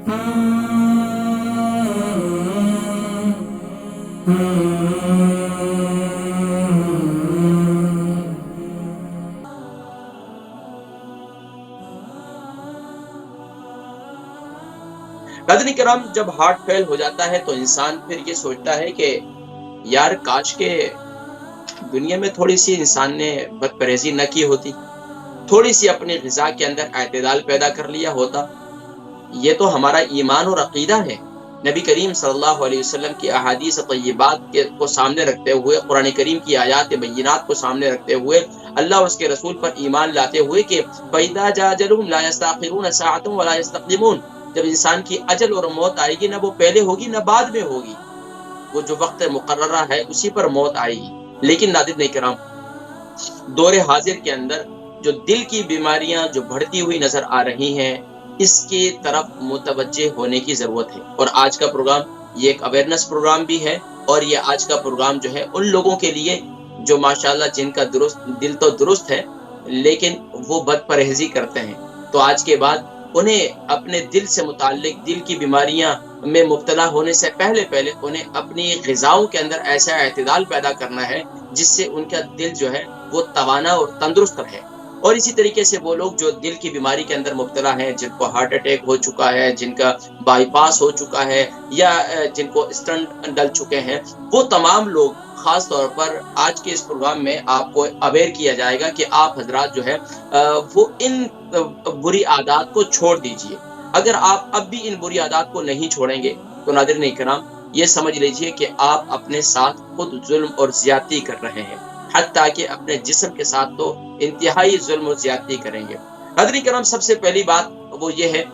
नाज़रीन کرام، جب ہارٹ فیل ہو جاتا ہے تو انسان پھر یہ سوچتا ہے کہ یار کاش کے دنیا میں تھوڑی سی انسان نے بد پرہیزی نہ کی ہوتی، تھوڑی سی اپنی غذا کے اندر اعتدال پیدا کر لیا ہوتا۔ یہ تو ہمارا ایمان اور عقیدہ ہے۔ نبی کریم صلی اللہ علیہ وسلم کی احادیث طیبات کو سامنے رکھتے ہوئے، قرآن کریم کی آیات بینات کو سامنے رکھتے ہوئے، اللہ اور اس کے رسول پر ایمان لاتے ہوئے کہ فَإِذَا جَاءَ أَجَلُهُمْ لَا يَسْتَأْخِرُونَ سَاعَةً وَلَا يَسْتَقْدِمُونَ، جب انسان کی اجل اور موت آئے گی، نہ وہ پہلے ہوگی نہ بعد میں ہوگی، وہ جو وقت مقررہ ہے اسی پر موت آئے گی۔ لیکن ناظرین کرام، دور حاضر کے اندر جو دل کی بیماریاں جو بڑھتی ہوئی نظر آ رہی ہیں، اس کی طرف متوجہ ہونے کی ضرورت ہے۔ اور آج کا پروگرام یہ ایک اویئرنس پروگرام بھی ہے، اور یہ آج کا پروگرام جو ہے ان لوگوں کے لیے جو ماشاءاللہ جن کا دل تو درست ہے لیکن وہ بد پرہیزی کرتے ہیں، تو آج کے بعد انہیں اپنے دل سے متعلق دل کی بیماریاں میں مبتلا ہونے سے پہلے انہیں اپنی غذاؤں کے اندر ایسا اعتدال پیدا کرنا ہے جس سے ان کا دل جو ہے وہ توانا اور تندرست رہے۔ اور اسی طریقے سے وہ لوگ جو دل کی بیماری کے اندر مبتلا ہیں، جن کو ہارٹ اٹیک ہو چکا ہے، جن کا بائی پاس ہو چکا ہے، یا جن کو اسٹنٹ ڈل چکے ہیں، وہ تمام لوگ خاص طور پر آج کے اس پروگرام میں آپ کو اویئر کیا جائے گا کہ آپ حضرات جو ہے وہ ان بری عادات کو چھوڑ دیجئے۔ اگر آپ اب بھی ان بری عادات کو نہیں چھوڑیں گے تو ناظرین کرام یہ سمجھ لیجئے کہ آپ اپنے ساتھ خود ظلم اور زیادتی کر رہے ہیں، حتیٰ کہ اپنے جسم کے ساتھ تو انتہائی ظلم و زیادتی کریں گے۔ ناظرین کرام، سب سے پہلی بات وہ یہ ہے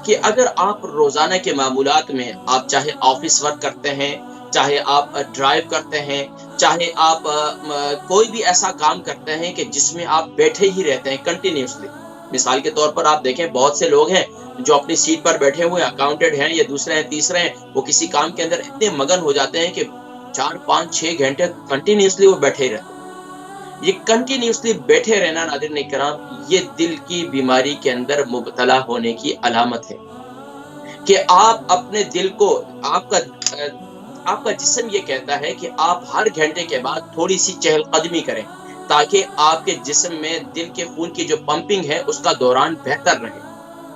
کہ اگر آپ روزانہ کے معمولات میں، آپ چاہے آفس ورک کرتے ہیں، چاہے آپ ڈرائیو کرتے ہیں، چاہے آپ کوئی بھی ایسا کام کرتے ہیں کہ جس میں آپ بیٹھے ہی رہتے ہیں کنٹینیوسلی، مثال کے طور پر آپ دیکھیں بہت سے لوگ ہیں جو اپنی سیٹ پر بیٹھے ہوئے اکاؤنٹنٹ ہیں یا دوسرے ہیں تیسرے ہیں، وہ کسی کام کے اندر اتنے مگن ہو جاتے ہیں کہ 4 5 6 گھنٹے کنٹینیوسلی وہ بیٹھے ہی رہتے ہیں۔ یہ کنٹینیوسلی بیٹھے رہنا ناظرین کرام، یہ دل کی بیماری کے اندر مبتلا ہونے کی علامت ہے کہ آپ اپنے دل کو، آپ کا جسم یہ کہتا ہے کہ آپ ہر گھنٹے کے بعد تھوڑی سی چہل قدمی کریں تاکہ آپ کے جسم میں دل کے خون کی جو پمپنگ ہے اس کا دوران بہتر رہے۔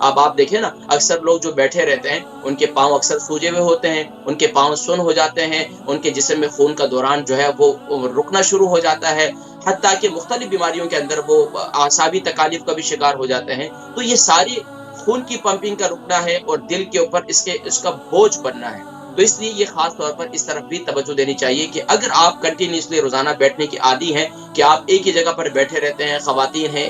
اب آپ دیکھیں نا، اکثر لوگ جو بیٹھے رہتے ہیں ان کے پاؤں اکثر سوجے ہوئے ہوتے ہیں، ان کے پاؤں سن ہو جاتے ہیں، ان کے جسم میں خون کا دوران جو ہے وہ رکنا شروع ہو جاتا ہے، حتیٰ کہ مختلف بیماریوں کے اندر وہ اعصابی تکالیف کا بھی شکار ہو جاتے ہیں۔ تو یہ ساری خون کی پمپنگ کا رکنا ہے اور دل کے اوپر اس کا بوجھ بننا ہے۔ تو اس لیے یہ خاص طور پر اس طرف بھی توجہ دینی چاہیے کہ اگر آپ کنٹینیوسلی روزانہ بیٹھنے کی عادی ہیں کہ آپ ایک ہی جگہ پر بیٹھے رہتے ہیں، خواتین ہیں،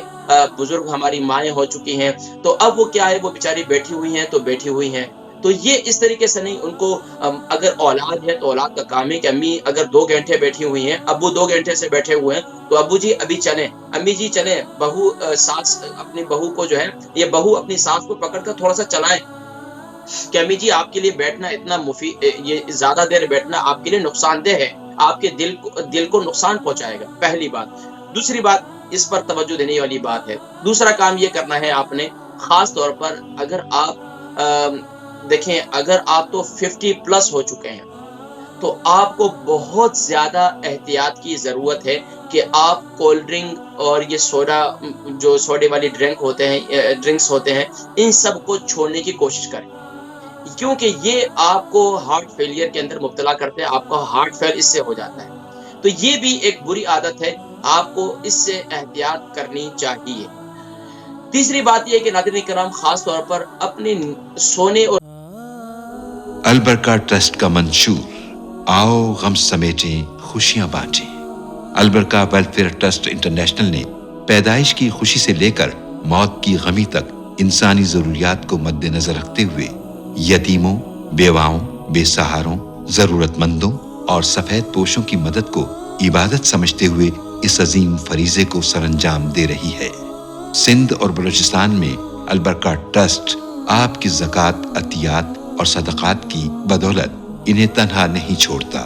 بزرگ ہماری مائیں ہو چکی ہیں، تو اب وہ کیا ہے، وہ بیچاری بیٹھی ہوئی ہیں تو بیٹھی ہوئی ہیں، تو یہ اس طریقے سے نہیں، ان کو اگر اولاد ہے تو اولاد کا کام ہے کہ امی اگر 2 گھنٹے بیٹھی ہوئی ہیں، ابو 2 گھنٹے سے بیٹھے ہوئے ہیں، تو ابو جی ابھی چلیں، امی جی چلیں، بہو ساس اپنی بہو کو جو ہے، یہ بہو اپنی ساس کو پکڑ کر تھوڑا سا چلائیں کہ امی جی آپ کے لیے بیٹھنا اتنا مفید، یہ زیادہ دیر بیٹھنا آپ کے لیے نقصان دہ ہے، آپ کے دل کو نقصان پہنچائے گا، پہلی بات۔ دوسری بات، اس پر توجہ دینے والی بات ہے، دوسرا کام یہ کرنا ہے آپ نے، خاص طور پر اگر آپ دیکھیں، اگر آپ تو 50+ ہو چکے ہیں تو آپ کو بہت زیادہ احتیاط کی ضرورت ہے کہ آپ کولڈ ڈرنک اور یہ سوڈا، جو سوڈے والی ڈرنکس ہوتے ہیں، ان سب کو چھوڑنے کی کوشش کریں، کیونکہ یہ آپ کو ہارٹ فیلئر کے اندر مبتلا کرتے ہیں، آپ کا ہارٹ فیل اس سے ہو جاتا ہے۔ تو یہ بھی ایک بری عادت ہے، آپ کو اس سے احتیاط کرنی چاہیے۔ تیسری بات یہ کہ ناظرین کرام، خاص طور پر اپنے سونے اور البرکہ ٹرسٹ کا منشور، آؤ غم سمیٹیں خوشیاں بانٹیں۔ البرکہ ویلفیئر ٹرسٹ انٹرنیشنل نے پیدائش کی خوشی سے لے کر موت کی غمی تک انسانی ضروریات کو مد نظر رکھتے ہوئے یتیموں، بیواؤں، بے سہاروں، ضرورت مندوں اور سفید پوشوں کی مدد کو عبادت سمجھتے ہوئے اس عظیم فریضے کو سر انجام دے رہی ہے۔ سندھ اور بلوچستان میں البرکہ ٹرسٹ آپ کی زکوٰۃ، عطیات اور صدقات کی بدولت انہیں تنہا نہیں چھوڑتا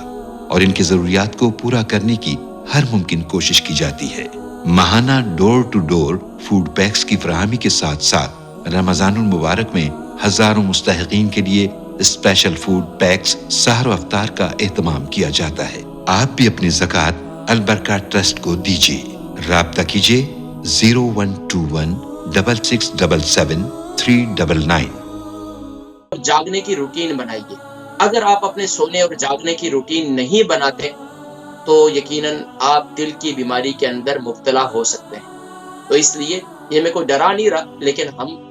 اور ان کی ضروریات کو پورا کرنے کی ہر ممکن کوشش کی جاتی ہے۔ ماہانہ ڈور ٹو ڈور فوڈ پیکس کی فراہمی کے ساتھ ساتھ رمضان المبارک میں हजारों मुस्तहिकीन के लिए स्पेशल फूड पैक्स सहर व अफ्तार का एहतमाम किया जाता है। आप भी अपनी ज़कात अलबरका ट्रस्ट को दीजिए। राब्ता कीजिए 01216677 जागने की रूटीन बनाइए। अगर आप अपने सोने और जागने की रूटीन नहीं बनाते तो यकीनन आप दिल की बीमारी के अंदर मुब्तला हो सकते हैं। तो इसलिए ये मेरे को डरा नहीं रहा, लेकिन हम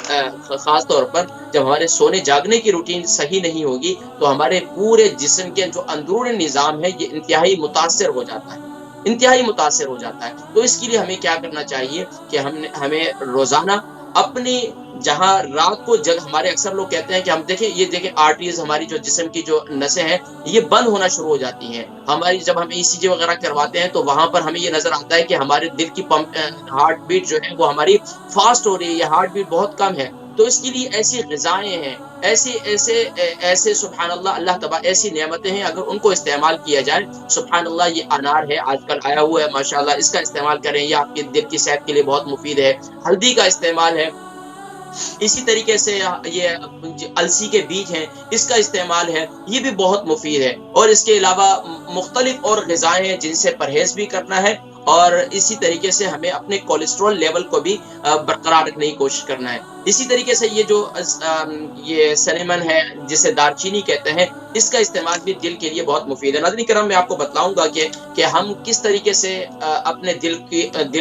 खास तौर पर जब हमारे सोने जागने की रूटीन सही नहीं होगी तो हमारे पूरे जिस्म के जो अंदरूनी निज़ाम है ये इंतहाई मुतासर हो जाता है, इंतहाई मुतासर हो जाता है। तो इसके लिए हमें क्या करना चाहिए कि हमें रोज़ाना अपनी जहाँ रात को जब हमारे अक्सर लोग कहते हैं कि हम देखें, ये देखें आर्टरीज हमारी जो जिस्म की जो नसें हैं ये बंद होना शुरू हो जाती हैं। हमारी जब हम ईसीजी वगैरह करवाते हैं तो वहां पर हमें ये नजर आता है कि हमारे दिल की पंप हार्ट बीट जो है वो हमारी फास्ट हो रही है, या हार्ट बीट बहुत कम है। तो इसके लिए ऐसी ग़िज़ाएं हैं, ऐसे सुभान अल्लाह, अल्लाह तबारक ऐसी नेमतें हैं, अगर उनको इस्तेमाल किया जाए, सुभान अल्लाह, ये अनार है आजकल आया हुआ है माशाल्लाह, इसका इस्तेमाल करें, ये आपके दिल की सेहत के लिए बहुत मुफीद है। हल्दी का इस्तेमाल है, इसी तरीके से ये अलसी के बीज हैं, इसका इस्तेमाल है, ये भी बहुत मुफीद है। और इसके अलावा मुख्तलिफ और ग़िज़ाएं हैं जिनसे परहेज़ भी करना है, और इसी तरीके से हमें अपने कोलेस्ट्रॉल लेवल को भी बरकरार रखने की कोशिश करना है। इसी तरीके से ये जो ये सिनेमन है जिसे दारचीनी कहते हैं, इसका इस्तेमाल भी दिल के लिए बहुत मुफीद है। नाज़रीन किराम, मैं आपको बतलाऊंगा कि हम किस तरीके से अपने दिल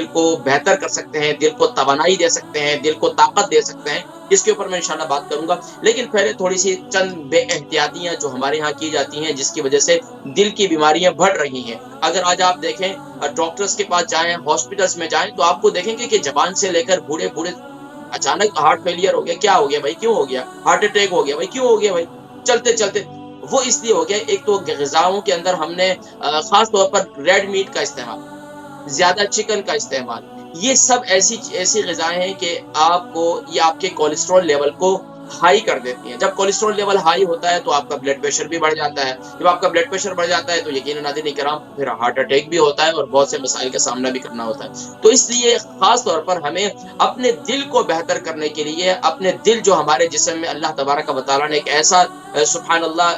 को बेहतर कर सकते हैं, दिल को तवानाई दे सकते हैं, दिल को ताकत दे सकते हैं, इसके ऊपर मैं इंशाल्लाह बात करूंगा। लेकिन पहले थोड़ी सी चंद बेएहतियातियां जो हमारे यहाँ की जाती हैं जिसकी वजह से दिल की बीमारियां बढ़ रही हैं। अगर आज आप देखें, डॉक्टर्स के पास जाएं, हॉस्पिटल्स में जाएं, तो आपको देखेंगे कि जवान से लेकर बूढ़े अचानक हार्ट फेलियर हो गया, क्या हो गया भाई, क्यों हो गया, हार्ट अटैक हो गया भाई, क्यों हो गया भाई, चलते चलते। वो इसलिए हो गया, एक तो ग़िज़ाओं के अंदर हमने खास तौर पर रेड मीट का इस्तेमाल, ज्यादा चिकन का इस्तेमाल, ये सब ऐसी ग़िज़ाएं हैं कि ये आपके कोलेस्ट्रॉल लेवल को हाई कर देती हैं। जब कोलेस्ट्रॉल लेवल हाई होता है तो आपका ब्लड प्रेशर भी बढ़ जाता है। जब आपका ब्लड प्रेशर बढ़ जाता है तो यकीनन नाज़रीन किराम फिर हार्ट अटैक भी होता है और बहुत से मसाइल का सामना भी करना होता है। तो इसलिए खास तौर पर हमें अपने दिल को बेहतर करने के लिए, अपने दिल जो हमारे जिस्म में अल्लाह तबारक व तआला ने एक ऐसा सुभान अल्लाह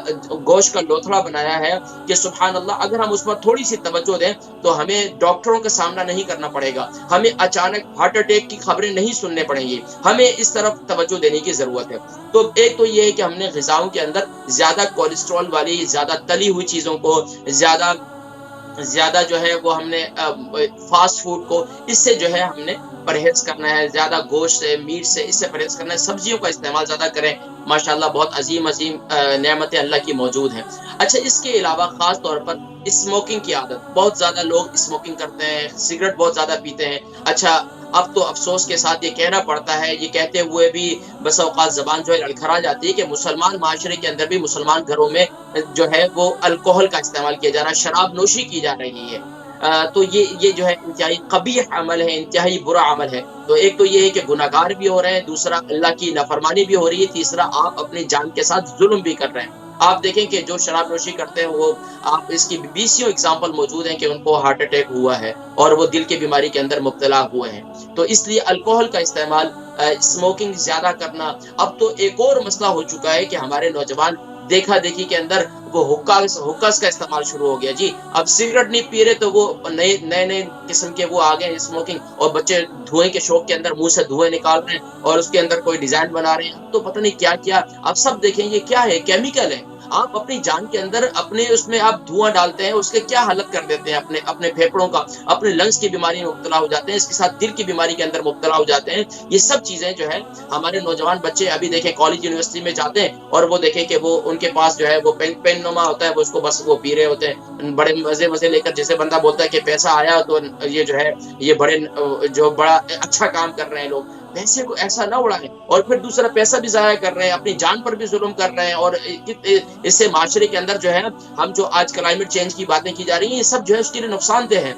गोश्त का लोथड़ा बनाया है कि सुभान अल्लाह, अगर हम उस पर थोड़ी सी तवज्जो दें तो हमें डॉक्टरों का सामना नहीं करना पड़ेगा, हमें अचानक हार्ट अटैक की खबरें नहीं सुनने पड़ेंगी, हमें इस तरफ तवज्जो देने की जरूरत है। तो एक तो ये है कि हमने ग़िज़ाओं के अंदर ज्यादा कोलेस्ट्रॉल वाली, ज्यादा तली हुई चीजों को, ज्यादा जो है वो हमने फास्ट फूड को, इससे जो है हमने परहेज करना है, ज्यादा गोश्त से, मीट से, इससे परहेज करना है। सब्जियों का इस्तेमाल ज्यादा करें, माशाल्लाह बहुत अजीम नेमतें अल्लाह की मौजूद हैं। अच्छा, इसके अलावा खास तौर पर स्मोकिंग की आदत, बहुत ज्यादा लोग स्मोकिंग करते हैं, सिगरेट बहुत ज्यादा पीते हैं। अच्छा, अब तो अफसोस के साथ ये कहना पड़ता है, ये कहते हुए भी बस औकात ज़बान जो है लड़खड़ा जाती है कि मुसलमान माशरे के अंदर भी, मुसलमान घरों में जो है वो अल्कोहल का इस्तेमाल किया जा रहा है, शराब नोशी की जा रही है। तो ये जो है इंतहाई कबीह अमल है, इंतहाई बुरा अमल है। तो एक तो ये है कि गुनाहगार भी हो रहे हैं, दूसरा अल्लाह की नाफरमानी भी हो रही है, तीसरा आप अपनी जान के साथ जुल्म भी कर रहे हैं। आप देखें कि जो शराब नोशी करते हैं वो, आप इसकी बीसियों एग्जाम्पल मौजूद हैं कि उनको हार्ट अटैक हुआ है और वो दिल की बीमारी के अंदर मुब्तला हुए हैं। तो इसलिए अल्कोहल का इस्तेमाल, स्मोकिंग ज्यादा करना, अब तो एक और मसला हो चुका है कि हमारे नौजवान देखा देखी के अंदर वो हुक्कास का इस्तेमाल शुरू हो गया जी। अब सिगरेट नहीं पी रहे तो वो नए किस्म के वो आ गए स्मोकिंग, और बच्चे धुएं के शौक के अंदर मुंह से धुएं निकाल रहे हैं और उसके अंदर कोई डिजाइन बना रहे हैं। तो पता नहीं क्या क्या, अब सब देखें ये क्या है, केमिकल है। आप अपनी जान के अंदर अपने उसमें आप धुआं डालते हैं, उसके क्या हालत कर देते हैं, अपने फेफड़ों का, अपने लंग्स की बीमारी में मुब्तला हो जाते हैं, इसके साथ दिल की बीमारी के अंदर मुब्तला हो जाते हैं। ये सब चीजें जो है हमारे नौजवान बच्चे अभी देखें कॉलेज यूनिवर्सिटी में जाते हैं और वो देखें कि वो उनके पास जो है वो पेन नुमा होता है, वो उसको बस वो पी रहे होते हैं बड़े मजे लेकर। जैसे बंदा बोलता है कि पैसा आया तो ये जो है ये बड़ा अच्छा काम कर रहे हैं लोग, पैसे को ऐसा ना उड़ाएं और फिर दूसरा पैसा भी जाया कर रहे हैं, अपनी जान पर भी जुल्म कर रहे हैं। और इससे माशरे के अंदर जो है हम जो आज क्लाइमेट चेंज की बातें की जा रही हैं, ये सब जो है उसके लिए नुकसानदेह है।